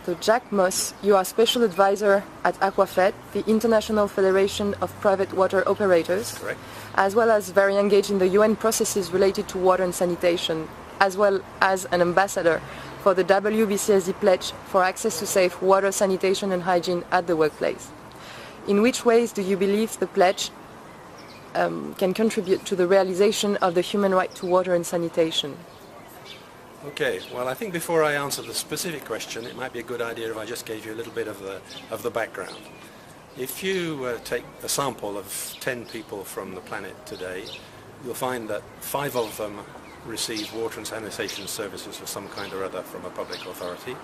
So Jack Moss, you are Special Advisor at Aquafed, the International Federation of Private Water Operators. Correct. As well as very engaged in the UN processes related to water and sanitation, as well as an ambassador for the WBCSD Pledge for access to safe water, sanitation and hygiene at the workplace. In which ways do you believe the pledge can contribute to the realization of the human right to water and sanitation? Okay, well, I think before I answer the specific question, it might be a good idea if I just gave you a little bit of the background. If you take a sample of 10 people from the planet today, you'll find that 5 of them receive water and sanitation services of some kind or other from a public authority.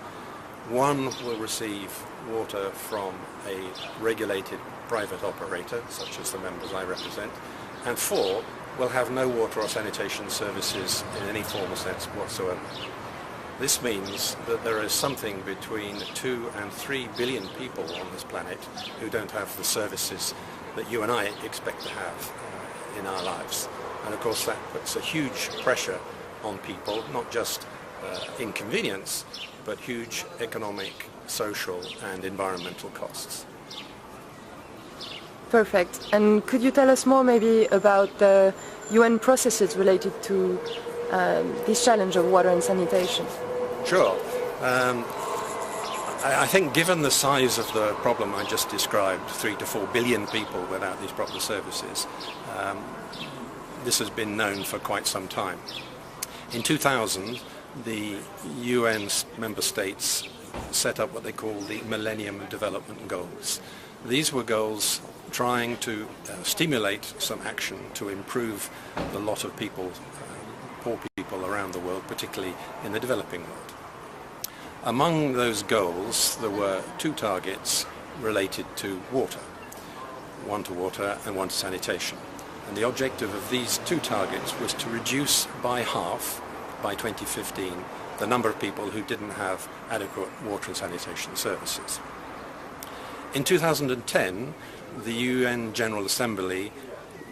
1 will receive water from a regulated private operator, such as the members I represent, and 4 will have no water or sanitation services in any formal sense whatsoever. This means that there is something between 2 and 3 billion people on this planet who don't have the services that you and I expect to have in our lives. And of course that puts a huge pressure on people, not just inconvenience, but huge economic, social and environmental costs. Perfect. And could you tell us more maybe about the UN processes related to this challenge of water and sanitation? Sure. I think given the size of the problem I just described, 3 to 4 billion people without these proper services, this has been known for quite some time. In 2000, the UN's member states set up what they call the Millennium Development Goals. These were goals trying to stimulate some action to improve the lot of people, poor people around the world, particularly in the developing world. Among those goals, there were 2 targets related to water, 1 to water and 1 to sanitation. And the objective of these 2 targets was to reduce by half, by 2015, the number of people who didn't have adequate water and sanitation services. In 2010, the UN General Assembly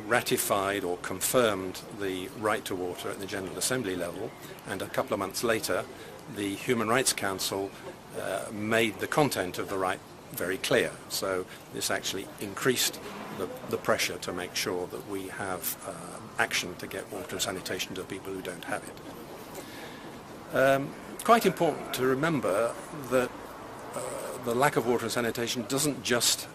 ratified or confirmed the right to water at the General Assembly level, and a couple of months later the Human Rights Council made the content of the right very clear. So this actually increased the pressure to make sure that we have action to get water and sanitation to people who don't have it. Quite important to remember that the lack of water and sanitation doesn't just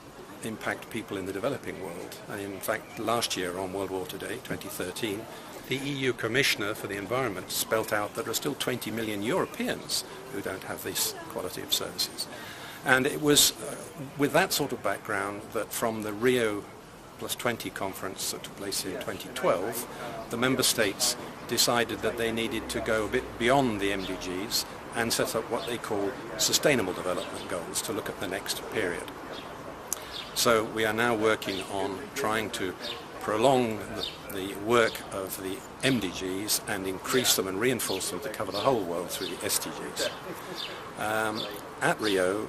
impact people in the developing world. And in fact, last year on World Water Day 2013, the EU Commissioner for the Environment spelt out that there are still 20 million Europeans who don't have this quality of services. And it was with that sort of background that from the Rio +20 conference that took place in 2012, the member states decided that they needed to go a bit beyond the MDGs and set up what they call Sustainable Development Goals to look at the next period. So we are now working on trying to prolong the work of the MDGs and increase them and reinforce them to cover the whole world through the SDGs. At Rio,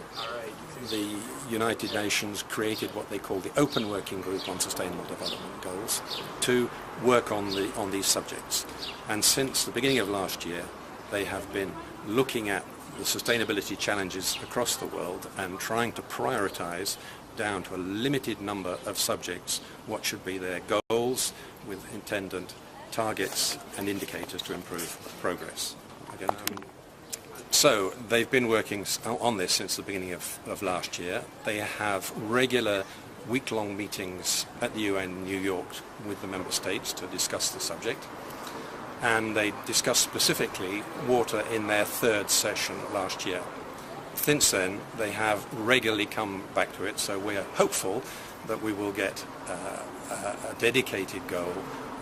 the United Nations created what they call the Open Working Group on Sustainable Development Goals to work on these subjects. And since the beginning of last year, they have been looking at the sustainability challenges across the world and trying to prioritize down to a limited number of subjects what should be their goals with intended targets and indicators to improve progress. So they've been working on this since the beginning of last year. They have regular week-long meetings at the UN in New York with the member states to discuss the subject. And they discussed specifically water in their 3rd session last year. Since then, they have regularly come back to it, so we are hopeful that we will get a dedicated goal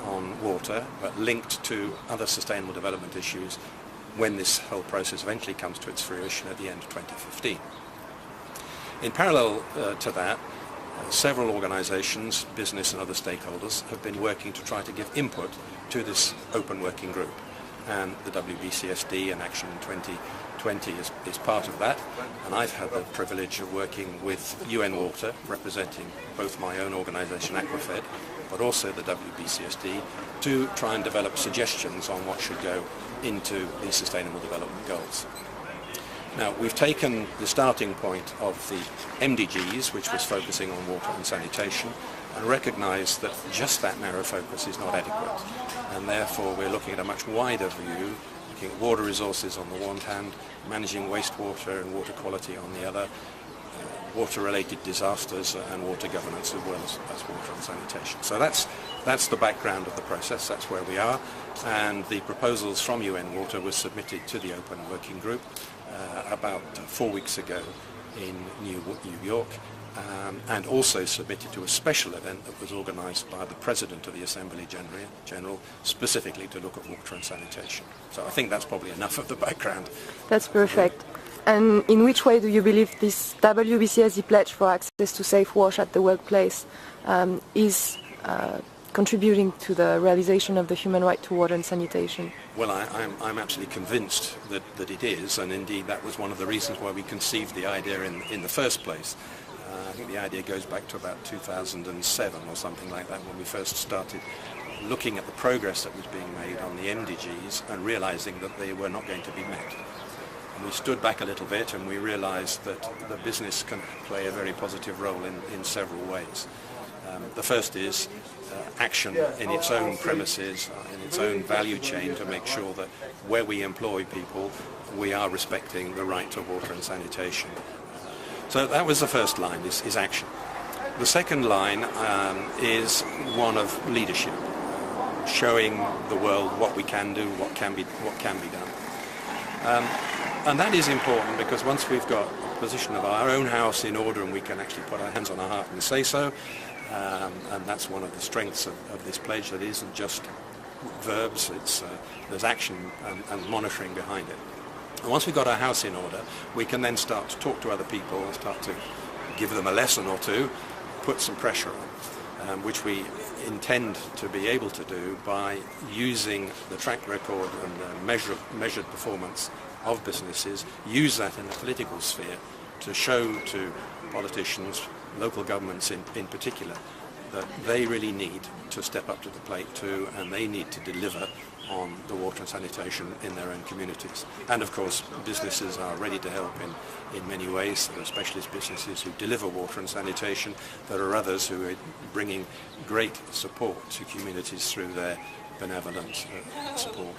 on water, but linked to other sustainable development issues when this whole process eventually comes to its fruition at the end of 2015. In parallel to that, several organizations, business and other stakeholders, have been working to try to give input to this open working group. And the WBCSD and Action 2020 is part of that. And I've had the privilege of working with UN Water, representing both my own organization Aquafed, but also the WBCSD, to try and develop suggestions on what should go into these Sustainable Development Goals. Now, we've taken the starting point of the MDGs, which was focusing on water and sanitation, and recognized that just that narrow focus is not adequate. And therefore, we're looking at a much wider view, looking at water resources on the one hand, managing wastewater and water quality on the other, water-related disasters and water governance as well as water and sanitation. So that's the background of the process, that's where we are, and the proposals from UN Water were submitted to the Open Working Group about 4 weeks ago in New York, and also submitted to a special event that was organised by the President of the Assembly General specifically to look at water and sanitation. So I think that's probably enough of the background. That's perfect. And in which way do you believe this WBCSD Pledge for access to safe wash at the workplace is contributing to the realization of the human right to water and sanitation? Well, I'm absolutely convinced that it is, and indeed that was one of the reasons why we conceived the idea in the first place. I think the idea goes back to about 2007 or something like that, when we first started looking at the progress that was being made on the MDGs and realizing that they were not going to be met. And we stood back a little bit and we realized that the business can play a very positive role in several ways. The first is action in its own premises, in its own value chain, to make sure that where we employ people, we are respecting the right to water and sanitation. So that was the first line, is action. The second line is one of leadership, showing the world what we can do, what can be done. And that is important because once we've got a position of our own house in order and we can actually put our hands on our heart and say so, and that's one of the strengths of this pledge, that it isn't just verbs, there's action and monitoring behind it. And once we've got our house in order, we can then start to talk to other people and start to give them a lesson or two, put some pressure on, which we intend to be able to do by using the track record and the measured performance of businesses, use that in the political sphere to show to politicians, local governments in particular, that they really need to step up to the plate too, and they need to deliver on the water and sanitation in their own communities. And of course, businesses are ready to help in many ways. There are specialist businesses who deliver water and sanitation. There are others who are bringing great support to communities through their benevolent support.